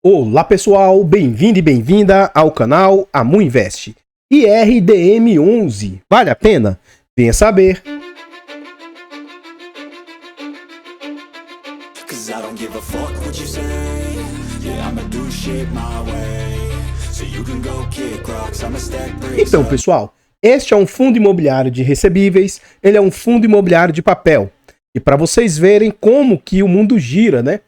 Olá pessoal, bem-vindo e bem-vinda ao canal Amu Invest. IRDM11, vale a pena? Venha saber. Então pessoal, este é um fundo imobiliário de recebíveis, ele é um fundo imobiliário de papel. E para vocês verem como que o mundo gira, né?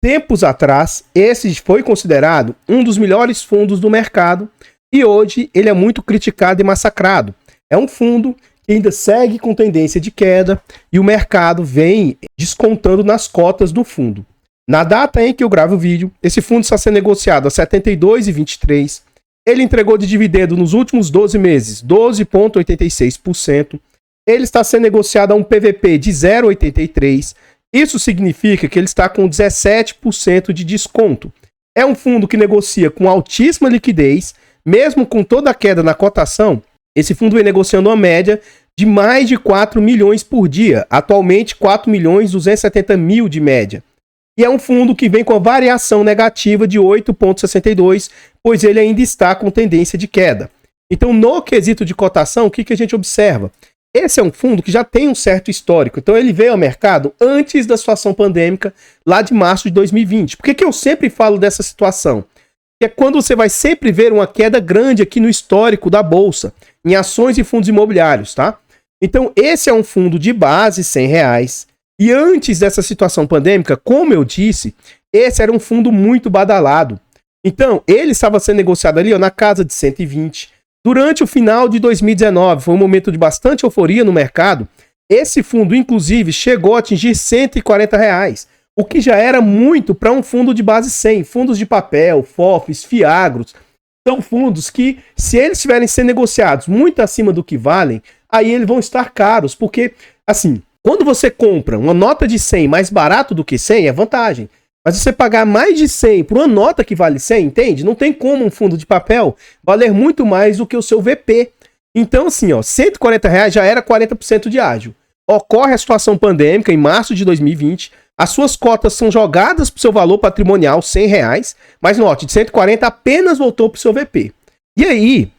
Tempos atrás, esse foi considerado um dos melhores fundos do mercado e hoje ele é muito criticado e massacrado. É um fundo que ainda segue com tendência de queda e o mercado vem descontando nas cotas do fundo. Na data em que eu gravo o vídeo, esse fundo está sendo negociado a R$ 72,23. Ele entregou de dividendo nos últimos 12 meses 12,86%. Ele está sendo negociado a um PVP de 0,83%. Isso significa que ele está com 17% de desconto. É um fundo que negocia com altíssima liquidez, mesmo com toda a queda na cotação. Esse fundo vem negociando uma média de mais de 4 milhões por dia, atualmente 4.270.000 de média. E é um fundo que vem com a variação negativa de 8,62, pois ele ainda está com tendência de queda. Então, no quesito de cotação, o que a gente observa? Esse é um fundo que já tem um certo histórico, então ele veio ao mercado antes da situação pandêmica, lá de março de 2020. Por que eu sempre falo dessa situação? Que é quando você vai sempre ver uma queda grande aqui no histórico da Bolsa, em ações e fundos imobiliários, tá? Então esse é um fundo de base R$100, e antes dessa situação pandêmica, como eu disse, esse era um fundo muito badalado. Então ele estava sendo negociado ali na casa de 120. Durante o final de 2019, foi um momento de bastante euforia no mercado. Esse fundo, inclusive, chegou a atingir R$140, o que já era muito para um fundo de base 100. Fundos de papel, FOFs, FIAGROS, são fundos que, se eles estiverem sendo negociados muito acima do que valem, aí eles vão estar caros, porque, assim, quando você compra uma nota de 100 mais barato do que 100, é vantagem. Mas você pagar mais de 100 por uma nota que vale 100, entende? Não tem como um fundo de papel valer muito mais do que o seu VP. Então, assim, ó, R$140 já era 40% de ágio. Ocorre a situação pandêmica em março de 2020, as suas cotas são jogadas para o seu valor patrimonial, R$100, mas note, de 140 apenas voltou para o seu VP. E aí,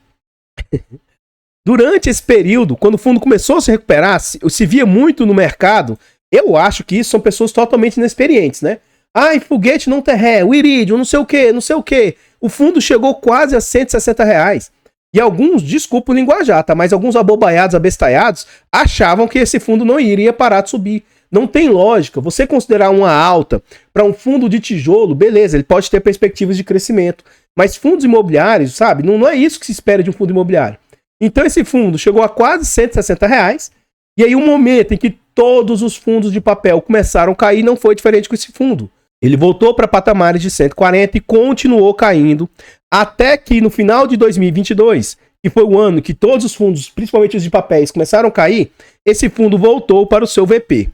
durante esse período, quando o fundo começou a se recuperar, se via muito no mercado, eu acho que isso são pessoas totalmente inexperientes, né? Ai, foguete não tem ré, o Iridium, não sei o que, não sei o que. O fundo chegou quase a R$160. E alguns, desculpa o linguajar, tá? Mas alguns abobaiados, abestalhados, achavam que esse fundo não iria parar de subir. Não tem lógica. Você considerar uma alta para um fundo de tijolo, beleza, ele pode ter perspectivas de crescimento. Mas fundos imobiliários, sabe? Não é isso que se espera de um fundo imobiliário. Então esse fundo chegou a quase R$160. E aí o momento em que todos os fundos de papel começaram a cair não foi diferente com esse fundo. Ele voltou para patamares de 140 e continuou caindo, até que no final de 2022, que foi o ano que todos os fundos, principalmente os de papéis, começaram a cair, esse fundo voltou para o seu VP.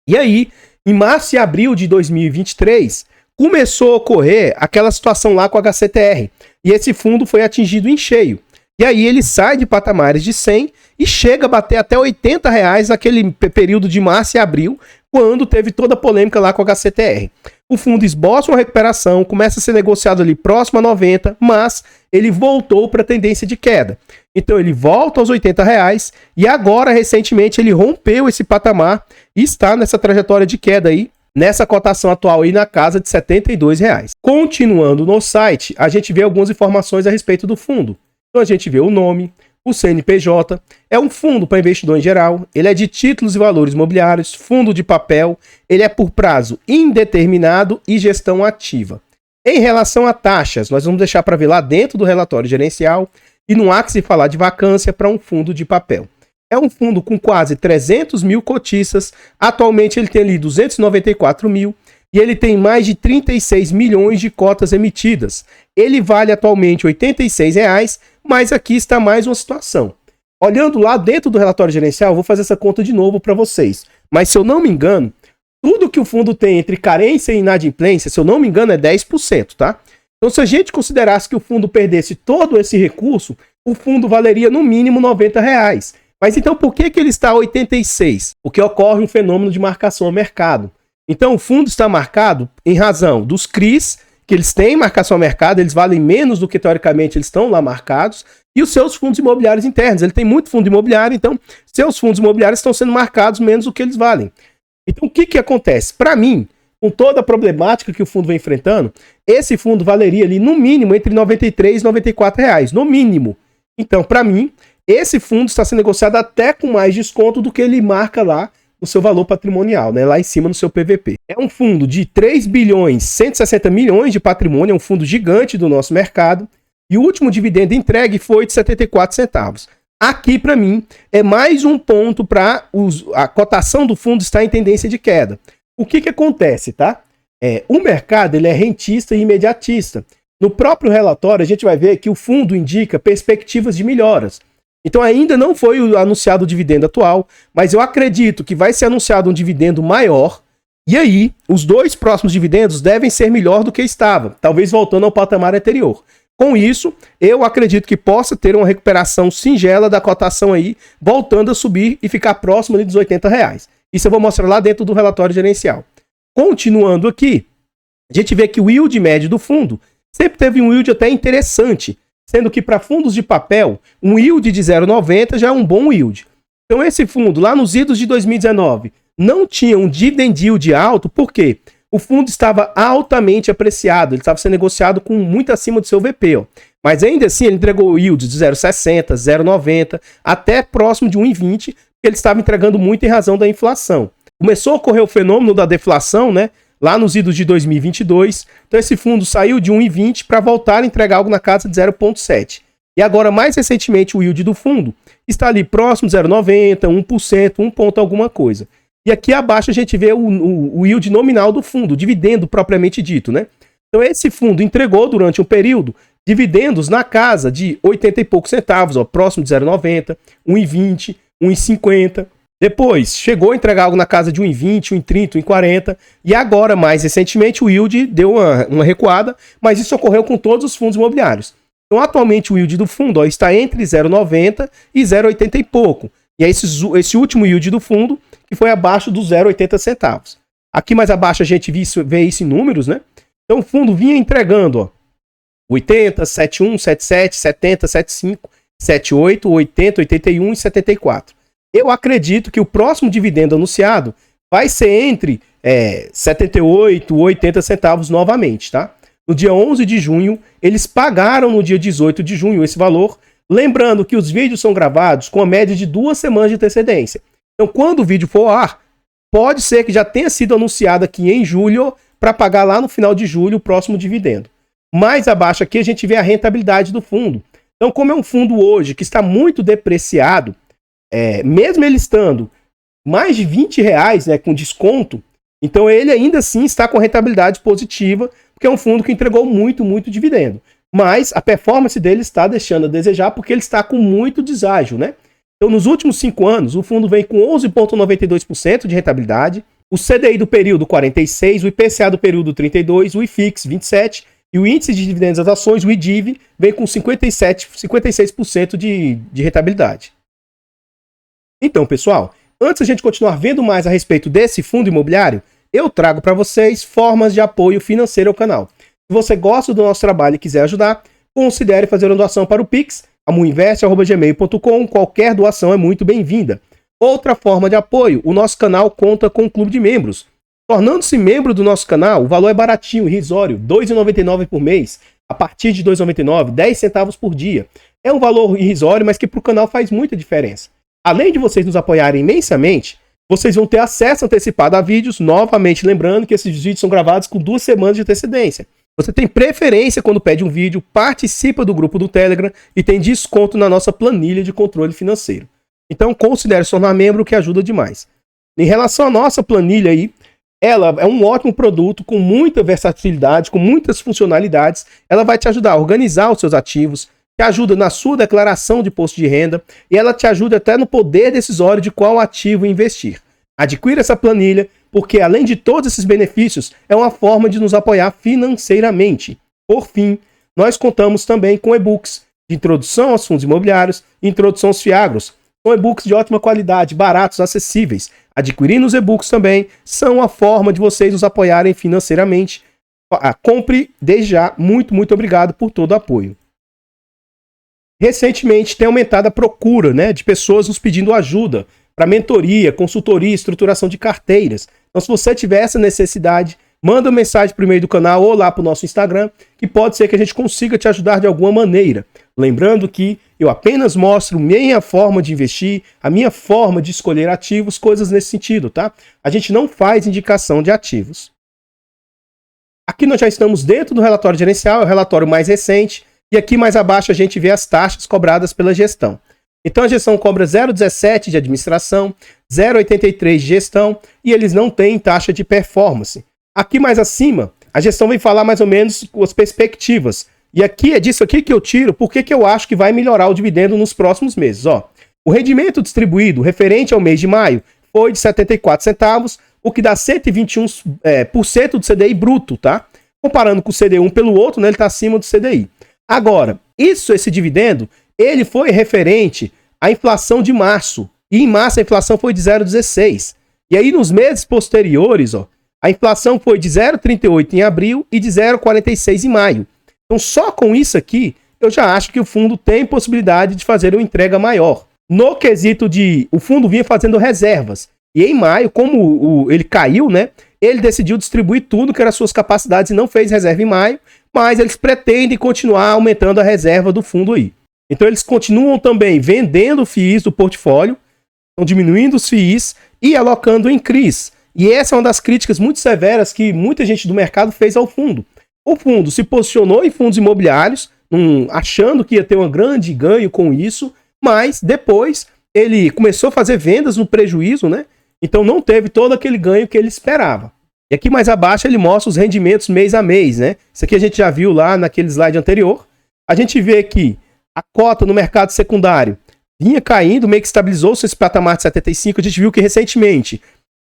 E aí, em março e abril de 2023, começou a ocorrer aquela situação lá com a HCTR, e esse fundo foi atingido em cheio. E aí ele sai de patamares de 100 e chega a bater até R$80 naquele período de março e abril, quando teve toda a polêmica lá com a HCTR. O fundo esboça uma recuperação, começa a ser negociado ali próximo a 90, mas ele voltou para a tendência de queda. Então ele volta aos R$80 e agora, recentemente, ele rompeu esse patamar e está nessa trajetória de queda aí, nessa cotação atual aí na casa de R$72. Continuando no site, a gente vê algumas informações a respeito do fundo. Então a gente vê o nome, o CNPJ, é um fundo para investidor em geral, ele é de títulos e valores imobiliários, fundo de papel, ele é por prazo indeterminado e gestão ativa. Em relação a taxas, nós vamos deixar para ver lá dentro do relatório gerencial e não há que se falar de vacância para um fundo de papel. É um fundo com quase 300 mil cotistas, atualmente ele tem ali 294 mil, e ele tem mais de 36 milhões de cotas emitidas. Ele vale atualmente R$86, mas aqui está mais uma situação. Olhando lá dentro do relatório gerencial, eu vou fazer essa conta de novo para vocês. Mas se eu não me engano, tudo que o fundo tem entre carência e inadimplência, se eu não me engano, é 10%, tá? Então se a gente considerasse que o fundo perdesse todo esse recurso, o fundo valeria no mínimo R$90. Mas então por que ele está a 86? Porque ocorre um fenômeno de marcação ao mercado. Então o fundo está marcado em razão dos CRIs que eles têm marcação a mercado, eles valem menos do que teoricamente eles estão lá marcados, e os seus fundos imobiliários internos. Ele tem muito fundo imobiliário, então seus fundos imobiliários estão sendo marcados menos do que eles valem. Então o que acontece? Para mim, com toda a problemática que o fundo vem enfrentando, esse fundo valeria ali no mínimo entre R$ 93 e R$ 94 reais, no mínimo. Então, para mim, esse fundo está sendo negociado até com mais desconto do que ele marca lá no seu valor patrimonial, né? Lá em cima no seu PVP. É um fundo de 3 bilhões 160 milhões de patrimônio, é um fundo gigante do nosso mercado, e o último dividendo entregue foi de 74 centavos. Aqui, para mim, é mais um ponto para a cotação do fundo estar em tendência de queda. O que acontece, tá? O mercado ele é rentista e imediatista. No próprio relatório, a gente vai ver que o fundo indica perspectivas de melhoras. Então ainda não foi anunciado o dividendo atual, mas eu acredito que vai ser anunciado um dividendo maior, e aí os dois próximos dividendos devem ser melhor do que estava, talvez voltando ao patamar anterior. Com isso, eu acredito que possa ter uma recuperação singela da cotação aí, voltando a subir e ficar próximo ali dos R$ 80 reais. Isso eu vou mostrar lá dentro do relatório gerencial. Continuando aqui, a gente vê que o yield médio do fundo sempre teve um yield até interessante, sendo que para fundos de papel, um yield de 0,90 já é um bom yield. Então esse fundo, lá nos idos de 2019, não tinha um dividend yield alto, por quê? O fundo estava altamente apreciado, ele estava sendo negociado com muito acima do seu VP, ó. Mas ainda assim ele entregou yield de 0,60, 0,90, até próximo de 1,20, ele estava entregando muito em razão da inflação. Começou a ocorrer o fenômeno da deflação, né? Lá nos idos de 2022. Então esse fundo saiu de 1,20 para voltar a entregar algo na casa de 0,7. E agora, mais recentemente, o yield do fundo está ali próximo de 0,90, 1%, 1 ponto alguma coisa. E aqui abaixo a gente vê o yield nominal do fundo, o dividendo propriamente dito, né? Então esse fundo entregou durante um período dividendos na casa de 80 e poucos centavos, ó, próximo de 0,90, 1,20, 1,50. Depois, chegou a entregar algo na casa de 1,20, 1,30, 1,40. E agora, mais recentemente, o yield deu uma recuada, mas isso ocorreu com todos os fundos imobiliários. Então, atualmente, o yield do fundo está entre 0,90 e 0,80 e pouco. E é esse último yield do fundo que foi abaixo dos 0,80 centavos. Aqui mais abaixo a gente vê isso em números, né? Então, o fundo vinha entregando, ó, 80, 71, 77, 70, 75, 78, 80, 81 e 74. Eu acredito que o próximo dividendo anunciado vai ser entre 78 e 80 centavos novamente, tá? No dia 11 de junho, eles pagaram no dia 18 de junho esse valor, lembrando que os vídeos são gravados com a média de 2 semanas de antecedência. Então, quando o vídeo for ao ar, pode ser que já tenha sido anunciado aqui em julho para pagar lá no final de julho o próximo dividendo. Mais abaixo aqui a gente vê a rentabilidade do fundo. Então, como é um fundo hoje que está muito depreciado, mesmo ele estando mais de R$20, né, com desconto, então ele ainda assim está com rentabilidade positiva, porque é um fundo que entregou muito, muito dividendo. Mas a performance dele está deixando a desejar porque ele está com muito deságio, né? Então, nos últimos 5 anos, o fundo vem com 11,92% de rentabilidade, o CDI do período 46%, o IPCA do período 32%, o IFIX 27%, e o índice de dividendos das ações, o IDIV, vem com 56% de rentabilidade. Então, pessoal, antes a gente continuar vendo mais a respeito desse fundo imobiliário, eu trago para vocês formas de apoio financeiro ao canal. Se você gosta do nosso trabalho e quiser ajudar, considere fazer uma doação para o Pix, amuinvest@gmail.com. Qualquer doação é muito bem-vinda. Outra forma de apoio, o nosso canal conta com um clube de membros. Tornando-se membro do nosso canal, o valor é baratinho, irrisório, R$ 2,99 por mês. A partir de R$ 2,99, 10 centavos por dia. É um valor irrisório, mas que para o canal faz muita diferença. Além de vocês nos apoiarem imensamente, vocês vão ter acesso antecipado a vídeos, novamente lembrando que esses vídeos são gravados com 2 semanas de antecedência. Você tem preferência quando pede um vídeo, participa do grupo do Telegram e tem desconto na nossa planilha de controle financeiro. Então considere se tornar membro, que ajuda demais. Em relação à nossa planilha aí, ela é um ótimo produto com muita versatilidade, com muitas funcionalidades. Ela vai te ajudar a organizar os seus ativos, te ajuda na sua declaração de imposto de renda e ela te ajuda até no poder decisório de qual ativo investir. Adquira essa planilha, porque além de todos esses benefícios, é uma forma de nos apoiar financeiramente. Por fim, nós contamos também com e-books de introdução aos fundos imobiliários e introdução aos FIAGROS. São e-books de ótima qualidade, baratos, acessíveis. Adquirindo os e-books também são a forma de vocês nos apoiarem financeiramente. compre desde já. Muito, muito obrigado por todo o apoio. Recentemente tem aumentado a procura, né, de pessoas nos pedindo ajuda para mentoria, consultoria, estruturação de carteiras. Então, se você tiver essa necessidade, manda uma mensagem por e-mail do canal ou lá para o nosso Instagram, que pode ser que a gente consiga te ajudar de alguma maneira. Lembrando que eu apenas mostro minha forma de investir, a minha forma de escolher ativos, coisas nesse sentido, tá? A gente não faz indicação de ativos. Aqui nós já estamos dentro do relatório gerencial, é o relatório mais recente, e aqui mais abaixo a gente vê as taxas cobradas pela gestão. Então a gestão cobra 0,17 de administração, 0,83 de gestão, e eles não têm taxa de performance. Aqui mais acima, a gestão vem falar mais ou menos as perspectivas. E aqui é disso aqui que eu tiro porque que eu acho que vai melhorar o dividendo nos próximos meses. Ó, o rendimento distribuído referente ao mês de maio foi de 74 centavos, o que dá 121% do CDI bruto, tá? Comparando com o CDI pelo outro, né, ele está acima do CDI. Agora, esse dividendo, ele foi referente à inflação de março. E em março a inflação foi de 0,16. E aí nos meses posteriores, ó, a inflação foi de 0,38 em abril e de 0,46 em maio. Então só com isso aqui, eu já acho que o fundo tem possibilidade de fazer uma entrega maior. No quesito de... O fundo vinha fazendo reservas. E em maio, como ele caiu, né? Ele decidiu distribuir tudo que eram suas capacidades e não fez reserva em maio. Mas eles pretendem continuar aumentando a reserva do fundo aí. Então eles continuam também vendendo FIIs do portfólio, estão diminuindo os FIIs e alocando em CRIs. E essa é uma das críticas muito severas que muita gente do mercado fez ao fundo. O fundo se posicionou em fundos imobiliários, achando que ia ter um grande ganho com isso, mas depois ele começou a fazer vendas no prejuízo, né? Então não teve todo aquele ganho que ele esperava. E aqui mais abaixo ele mostra os rendimentos mês a mês, né? Isso aqui a gente já viu lá naquele slide anterior. A gente vê que a cota no mercado secundário vinha caindo, meio que estabilizou-se esse patamar de 75. A gente viu que recentemente,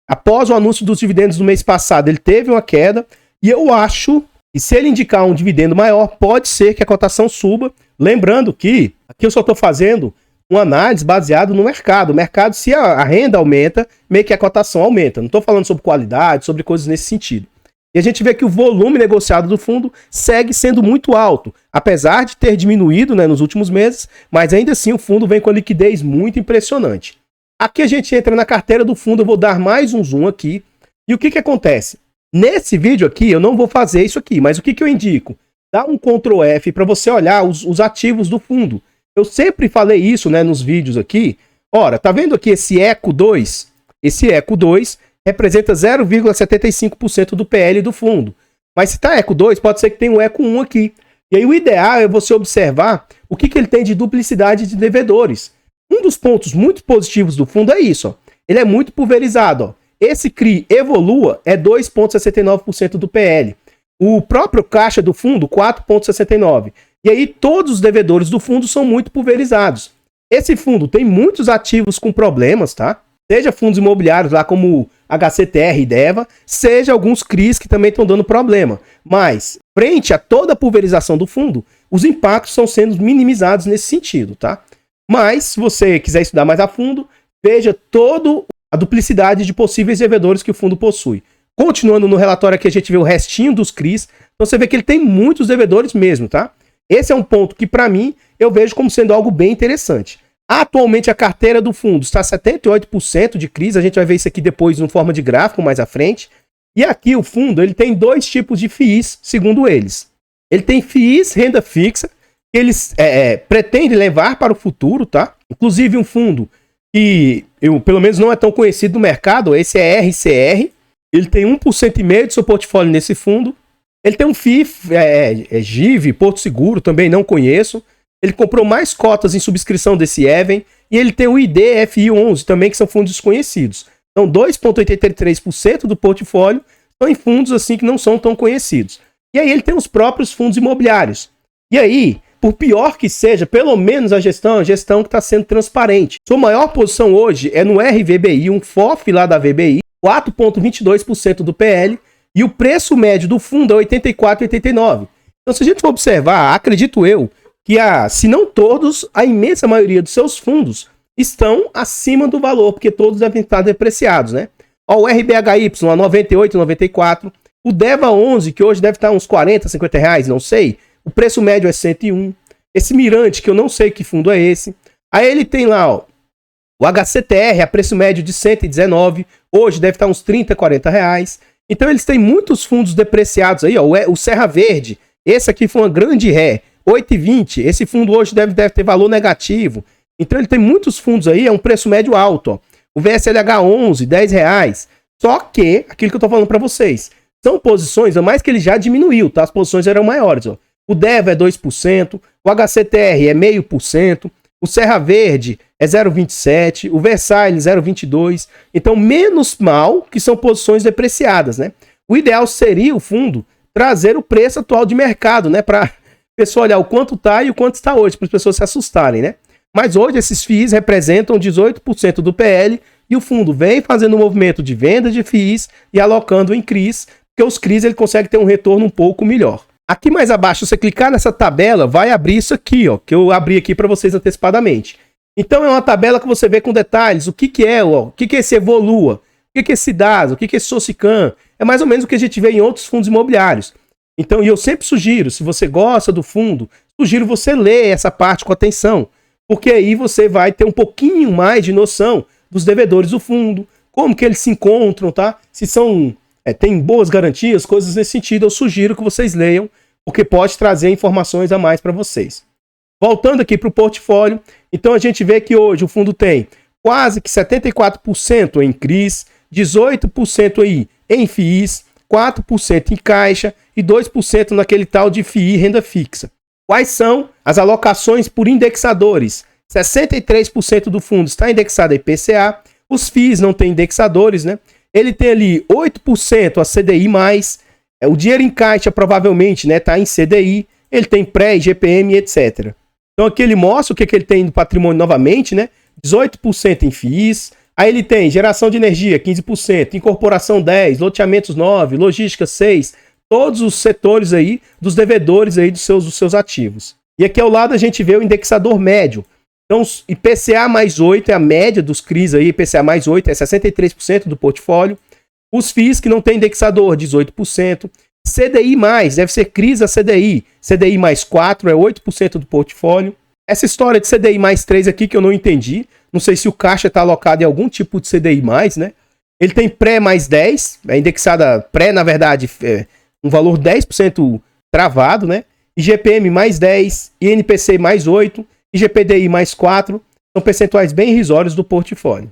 após o anúncio dos dividendos do mês passado, ele teve uma queda. E eu acho que se ele indicar um dividendo maior, pode ser que a cotação suba. Lembrando que aqui eu só estou fazendo uma análise baseada no mercado. O mercado, se a renda aumenta, meio que a cotação aumenta. Não estou falando sobre qualidade, sobre coisas nesse sentido. E a gente vê que o volume negociado do fundo segue sendo muito alto, apesar de ter diminuído, né, nos últimos meses, mas ainda assim o fundo vem com a liquidez muito impressionante. Aqui a gente entra na carteira do fundo, eu vou dar mais um zoom aqui. E o que acontece? Nesse vídeo aqui eu não vou fazer isso aqui, mas o que eu indico? Dá um Ctrl F para você olhar os ativos do fundo. Eu sempre falei isso, né, nos vídeos aqui. Ora, tá vendo aqui esse ECO 2? Esse ECO 2 representa 0,75% do PL do fundo. Mas se tá ECO 2, pode ser que tenha o ECO 1 aqui. E aí o ideal é você observar o que ele tem de duplicidade de devedores. Um dos pontos muito positivos do fundo é isso, ó. Ele é muito pulverizado, ó. Esse CRI Evolua é 2,69% do PL. O próprio caixa do fundo, 4,69%. E aí todos os devedores do fundo são muito pulverizados. Esse fundo tem muitos ativos com problemas, tá? Seja fundos imobiliários lá como HCTR e DEVA, seja alguns CRIs que também estão dando problema. Mas, frente a toda a pulverização do fundo, os impactos estão sendo minimizados nesse sentido, tá? Mas, se você quiser estudar mais a fundo, veja toda a duplicidade de possíveis devedores que o fundo possui. Continuando no relatório aqui, a gente vê o restinho dos CRIs. Então você vê que ele tem muitos devedores mesmo, tá? Esse é um ponto que, para mim, eu vejo como sendo algo bem interessante. Atualmente, a carteira do fundo está 78% de CRIs. A gente vai ver isso aqui depois em forma de gráfico mais à frente. E aqui o fundo ele tem dois tipos de FIIs, segundo eles. Ele tem FIIs renda fixa, que eles pretendem levar para o futuro, tá? Inclusive um fundo que pelo menos não é tão conhecido no mercado, esse é RCR. Ele tem 1,5% do seu portfólio nesse fundo. Ele tem um FII, GIV, Porto Seguro, também não conheço. Ele comprou mais cotas em subscrição desse Even. E ele tem o IDFI11 também, que são fundos desconhecidos. Então 2,83% do portfólio são em fundos assim que não são tão conhecidos. E aí ele tem os próprios fundos imobiliários. E aí, por pior que seja, pelo menos a gestão que está sendo transparente. Sua maior posição hoje é no RVBI, um FOF lá da VBI, 4,22% do PL. E o preço médio do fundo é 84,89. Então, se a gente for observar, acredito eu, que se não todos, a imensa maioria dos seus fundos estão acima do valor, porque todos devem estar depreciados, né? Ó, o RBHY a 98,94. O DEVA 11, que hoje deve estar uns 40, 50 reais, não sei. O preço médio é 101. Esse Mirante, que eu não sei que fundo é esse. Aí ele tem lá, ó, o HCTR, a preço médio de 119. Hoje deve estar uns 30, 40 reais. Então eles têm muitos fundos depreciados aí, ó. O Serra Verde, esse aqui foi uma grande ré, 8,20. Esse fundo hoje deve ter valor negativo. Então ele tem muitos fundos aí, é um preço médio alto, ó. O VSLH 11, 10 reais. Só que, aquilo que eu tô falando para vocês, são posições, a mais que ele já diminuiu, tá? As posições eram maiores, ó. O DEVA é 2%, o HCTR é 0,5%, o Serra Verde é 0,27%, o Versailles 0,22%. Então, menos mal que são posições depreciadas, né? O ideal seria o fundo trazer o preço atual de mercado, né? Para a pessoa olhar o quanto tá e o quanto está hoje, para as pessoas se assustarem, né? Mas hoje esses FIIs representam 18% do PL e o fundo vem fazendo um movimento de venda de FIIs e alocando em CRIs, porque os CRIs ele consegue ter um retorno um pouco melhor. Aqui mais abaixo, você clicar nessa tabela, vai abrir isso aqui, ó, que eu abri aqui para vocês antecipadamente. Então é uma tabela que você vê com detalhes, o que é, ó, o que é esse Evolua, o que é esse DAS, o que é esse Socicam, é mais ou menos o que a gente vê em outros fundos imobiliários. Então, e eu sempre sugiro, se você gosta do fundo, sugiro você ler essa parte com atenção, porque aí você vai ter um pouquinho mais de noção dos devedores do fundo, como que eles se encontram, tá? Se são... tem boas garantias, coisas nesse sentido, eu sugiro que vocês leiam, porque pode trazer informações a mais para vocês. Voltando aqui para o portfólio, então a gente vê que hoje o fundo tem quase que 74% em CRIs, 18% aí em FIIs, 4% em caixa e 2% naquele tal de FII renda fixa. Quais são as alocações por indexadores? 63% do fundo está indexado a IPCA, os FIIs não têm indexadores, né? Ele tem ali 8% a CDI+, o dinheiro em caixa provavelmente está em CDI, ele tem pré, IGPM, etc. Então aqui ele mostra o que ele tem no patrimônio novamente, né? 18% em FIIs, aí ele tem geração de energia, 15%, incorporação 10%, loteamentos 9%, logística 6%, todos os setores aí dos devedores aí dos seus ativos. E aqui ao lado a gente vê o indexador médio. Então, IPCA mais 8 é a média dos CRIs aí, IPCA mais 8 é 63% do portfólio. Os FIIs que não tem indexador, 18%. CDI+, deve ser CRIs a CDI. CDI mais 4 é 8% do portfólio. Essa história de CDI mais 3 aqui que eu não entendi. Não sei se o caixa está alocado em algum tipo de CDI+, né? Ele tem pré mais 10, é indexada, pré na verdade, é um valor 10% travado, né? IGPM mais 10, INPC mais 8, IGPDI mais 4, são percentuais bem irrisórios do portfólio.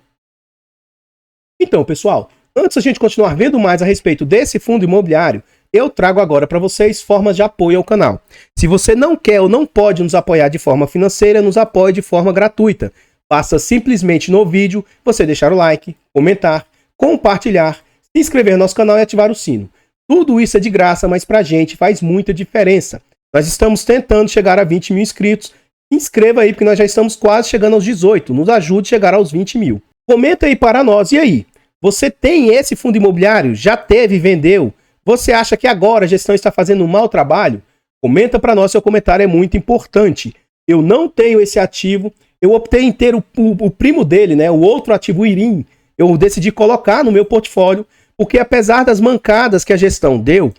Então, pessoal, antes a gente continuar vendo mais a respeito desse fundo imobiliário, eu trago agora para vocês formas de apoio ao canal. Se você não quer ou não pode nos apoiar de forma financeira, nos apoie de forma gratuita. Basta simplesmente no vídeo você deixar o like, comentar, compartilhar, se inscrever no nosso canal e ativar o sino. Tudo isso é de graça, mas pra gente faz muita diferença. Nós estamos tentando chegar a 20 mil inscritos. Se inscreva aí, porque nós já estamos quase chegando aos 18. Nos ajude a chegar aos 20 mil. Comenta aí para nós. E aí? Você tem esse fundo imobiliário? Já teve e vendeu? Você acha que agora a gestão está fazendo um mau trabalho? Comenta para nós, seu comentário é muito importante. Eu não tenho esse ativo. Eu optei em ter o primo dele, né? O outro ativo, o IRIM. Eu decidi colocar no meu portfólio, porque apesar das mancadas que a gestão deu,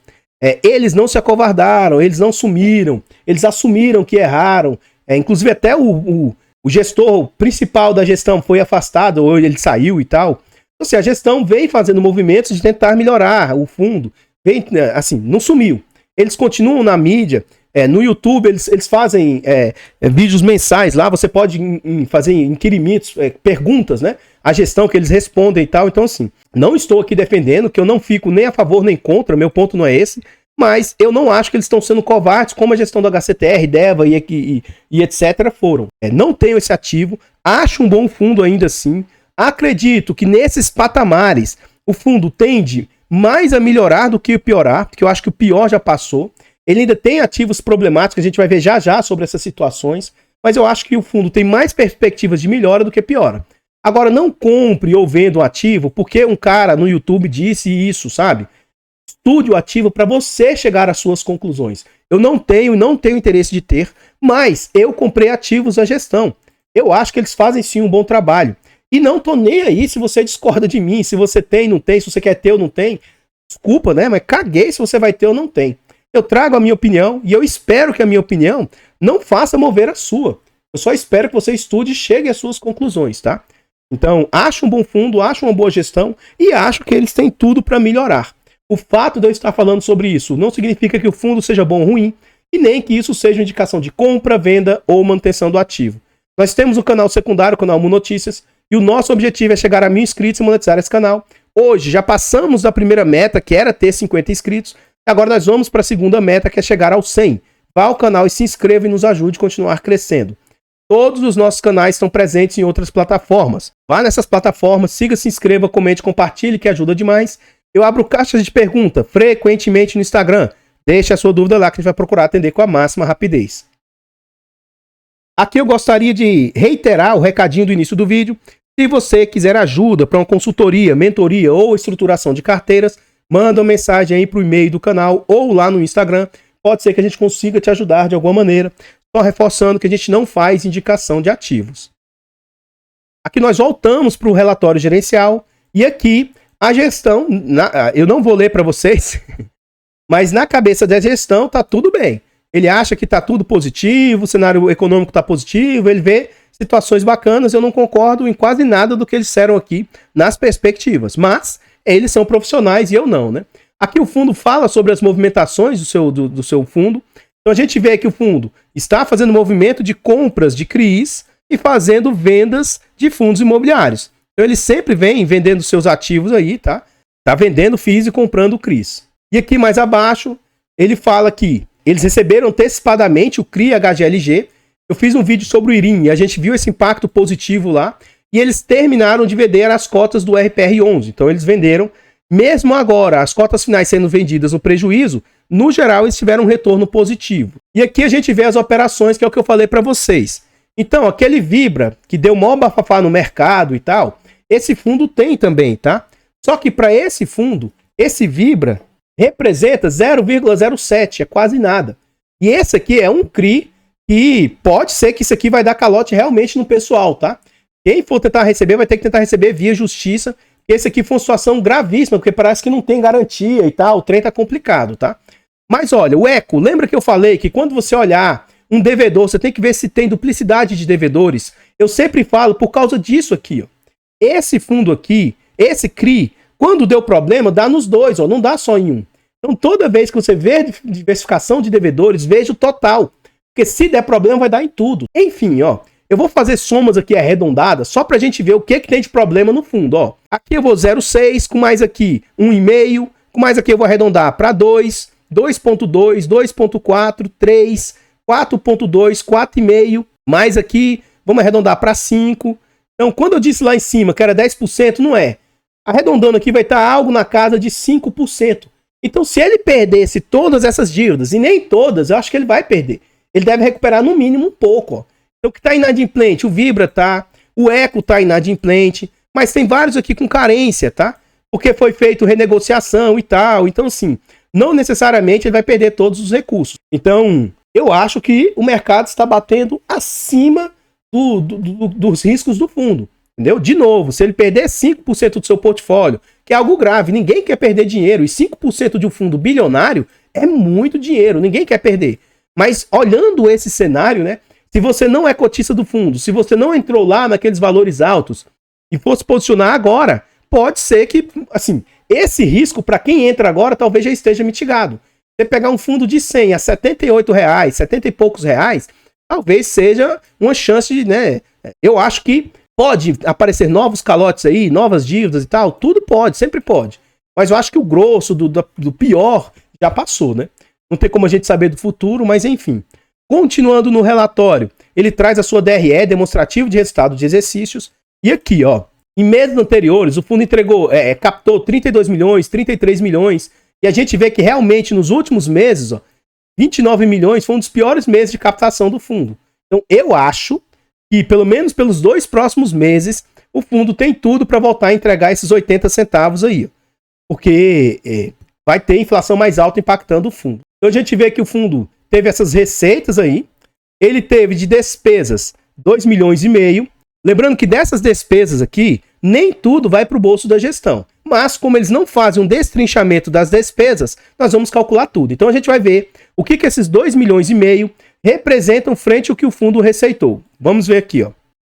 eles não se acovardaram, eles não sumiram, eles assumiram que erraram. Inclusive até o gestor principal da gestão foi afastado, ou ele saiu e tal. Então, assim, a gestão vem fazendo movimentos de tentar melhorar o fundo. Vem, assim, não sumiu. Eles continuam na mídia, no YouTube eles fazem vídeos mensais lá, você pode fazer inquirimentos, perguntas, né? A gestão que eles respondem e tal. Então, assim, não estou aqui defendendo, que eu não fico nem a favor nem contra, meu ponto não é esse, mas eu não acho que eles estão sendo covardes como a gestão do HCTR, DEVA e etc. foram. Não tenho esse ativo, acho um bom fundo ainda assim, acredito que nesses patamares o fundo tende mais a melhorar do que piorar, porque eu acho que o pior já passou. Ele ainda tem ativos problemáticos, a gente vai ver já já sobre essas situações, mas eu acho que o fundo tem mais perspectivas de melhora do que piora. Agora, não compre ou venda um ativo porque um cara no YouTube disse isso, sabe? Estude o ativo para você chegar às suas conclusões. Eu não tenho interesse de ter, mas eu comprei ativos da gestão. Eu acho que eles fazem sim um bom trabalho. E não tô nem aí se você discorda de mim, se você tem, não tem, se você quer ter ou não tem. desculpa, né? Mas caguei se você vai ter ou não tem. Eu trago a minha opinião e eu espero que a minha opinião não faça mover a sua. Eu só espero que você estude e chegue às suas conclusões, tá? Então, acho um bom fundo, acho uma boa gestão e acho que eles têm tudo para melhorar. O fato de eu estar falando sobre isso não significa que o fundo seja bom ou ruim e nem que isso seja uma indicação de compra, venda ou manutenção do ativo. Nós temos um canal secundário, o canal Mu Notícias, e o nosso objetivo é chegar a 1.000 inscritos e monetizar esse canal. Hoje já passamos da primeira meta, que era ter 50 inscritos. Agora nós vamos para a segunda meta, que é chegar aos 100. Vá ao canal e se inscreva e nos ajude a continuar crescendo. Todos os nossos canais estão presentes em outras plataformas. Vá nessas plataformas, siga, se inscreva, comente, compartilhe, que ajuda demais. Eu abro caixas de pergunta frequentemente no Instagram. Deixe a sua dúvida lá que a gente vai procurar atender com a máxima rapidez. Aqui eu gostaria de reiterar o recadinho do início do vídeo. Se você quiser ajuda para uma consultoria, mentoria ou estruturação de carteiras, manda uma mensagem aí para o e-mail do canal ou lá no Instagram. Pode ser que a gente consiga te ajudar de alguma maneira. Só reforçando que a gente não faz indicação de ativos. Aqui nós voltamos para o relatório gerencial e aqui a gestão, eu não vou ler para vocês, mas na cabeça da gestão tá tudo bem. Ele acha que tá tudo positivo, o cenário econômico tá positivo, ele vê situações bacanas. Eu não concordo em quase nada do que eles disseram aqui nas perspectivas, mas eles são profissionais e eu não, né? Aqui o fundo fala sobre as movimentações do seu fundo. Então a gente vê que o fundo está fazendo movimento de compras de CRIs e fazendo vendas de fundos imobiliários. Então ele sempre vem vendendo seus ativos aí, tá? Tá vendendo FIIs e comprando CRIs. E aqui mais abaixo, ele fala que eles receberam antecipadamente o CRI HGLG. Eu fiz um vídeo sobre o IRIM e a gente viu esse impacto positivo lá. E eles terminaram de vender as cotas do RPR11. Então eles venderam, mesmo agora, as cotas finais sendo vendidas no prejuízo, no geral eles tiveram um retorno positivo. E aqui a gente vê as operações, que é o que eu falei para vocês. Então, aquele Vibra, que deu maior bafafá no mercado e tal, esse fundo tem também, tá? Só que para esse fundo, esse Vibra representa 0,07, é quase nada. E esse aqui é um CRI que pode ser que isso aqui vai dar calote realmente no pessoal, tá? Quem for tentar receber, vai ter que tentar receber via justiça. Esse aqui foi uma situação gravíssima, porque parece que não tem garantia e tal, o trem tá complicado, tá? Mas olha, o Eco, lembra que eu falei que quando você olhar um devedor, você tem que ver se tem duplicidade de devedores? Eu sempre falo por causa disso aqui, ó. Esse fundo aqui, esse CRI, quando deu problema, dá nos dois, ó, não dá só em um. Então toda vez que você vê diversificação de devedores, veja o total. Porque se der problema, vai dar em tudo. Enfim, ó, eu vou fazer somas aqui arredondadas, só pra gente ver o que tem de problema no fundo, ó. Aqui eu vou 0,6, com mais aqui 1,5, com mais aqui eu vou arredondar para 2, 2,2, 2,4, 3, 4,2, 4,5, mais aqui, vamos arredondar para 5. Então, quando eu disse lá em cima que era 10%, não é. Arredondando aqui vai estar algo na casa de 5%. Então, se ele perdesse todas essas dívidas, e nem todas, eu acho que ele vai perder. Ele deve recuperar no mínimo um pouco, ó. Então, o que está inadimplente? O Vibra tá, o Eco tá inadimplente, mas tem vários aqui com carência, tá? Porque foi feito renegociação e tal. Então, assim, não necessariamente ele vai perder todos os recursos. Então, eu acho que o mercado está batendo acima dos riscos do fundo, entendeu? De novo, se ele perder 5% do seu portfólio, que é algo grave, ninguém quer perder dinheiro, e 5% de um fundo bilionário é muito dinheiro, ninguém quer perder. Mas olhando esse cenário, né, se você não é cotista do fundo, se você não entrou lá naqueles valores altos e fosse posicionar agora, pode ser que, assim, esse risco para quem entra agora talvez já esteja mitigado. Você pegar um fundo de 100 a 78 reais, 70 e poucos reais, talvez seja uma chance de, né? Eu acho que pode aparecer novos calotes aí, novas dívidas e tal, tudo pode, sempre pode. Mas eu acho que o grosso do pior já passou, né? Não tem como a gente saber do futuro, mas enfim. Continuando no relatório, ele traz a sua DRE, demonstrativo de resultado de exercícios, e aqui, ó, em meses anteriores, o fundo entregou, captou 32 milhões, 33 milhões, e a gente vê que realmente nos últimos meses, ó, 29 milhões foi um dos piores meses de captação do fundo. Então eu acho que pelo menos pelos 2 próximos meses o fundo tem tudo para voltar a entregar esses 80 centavos aí. Ó, porque vai ter inflação mais alta impactando o fundo. Então a gente vê que o fundo teve essas receitas aí. Ele teve de despesas 2 milhões e meio. Lembrando que dessas despesas aqui, nem tudo vai para o bolso da gestão. Mas, como eles não fazem um destrinchamento das despesas, nós vamos calcular tudo. Então, a gente vai ver o que esses 2,5 milhões representam frente ao que o fundo receitou. Vamos ver aqui, ó.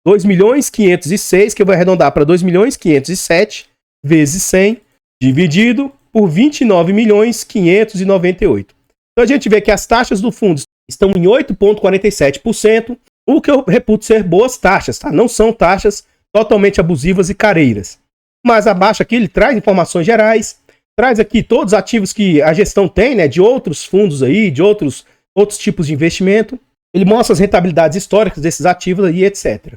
2.506.000, que eu vou arredondar para 2.507.000 vezes 100, dividido por 29.598.000. Então, a gente vê que as taxas do fundo estão em 8,47%, o que eu reputo ser boas taxas, tá? Não são taxas totalmente abusivas e careiras. Mas abaixo aqui ele traz informações gerais, traz aqui todos os ativos que a gestão tem, né, de outros fundos aí, de outros tipos de investimento. Ele mostra as rentabilidades históricas desses ativos aí, etc.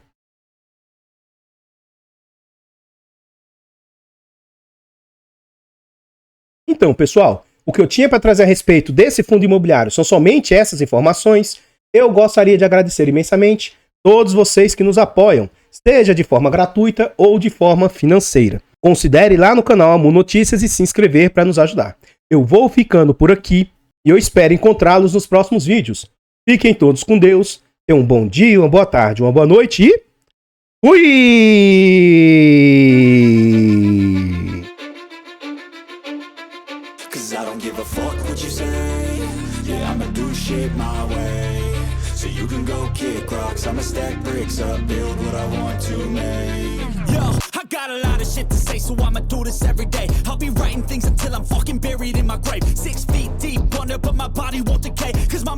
Então, pessoal, o que eu tinha para trazer a respeito desse fundo imobiliário são somente essas informações. Eu gostaria de agradecer imensamente todos vocês que nos apoiam, seja de forma gratuita ou de forma financeira. Considere ir lá no canal Amu Notícias e se inscrever para nos ajudar. Eu vou ficando por aqui e eu espero encontrá-los nos próximos vídeos. Fiquem todos com Deus, tenham um bom dia, uma boa tarde, uma boa noite e... fui! I don't give a fuck what you say. Yeah, I'ma do shit my way. So you can go kick rocks, I'ma stack bricks up, build what I want to make. Yo, I got a lot of shit to say, so I'ma do this every day. I'll be writing things until I'm fucking buried in my grave. 6 feet deep under, but my body won't decay, cause my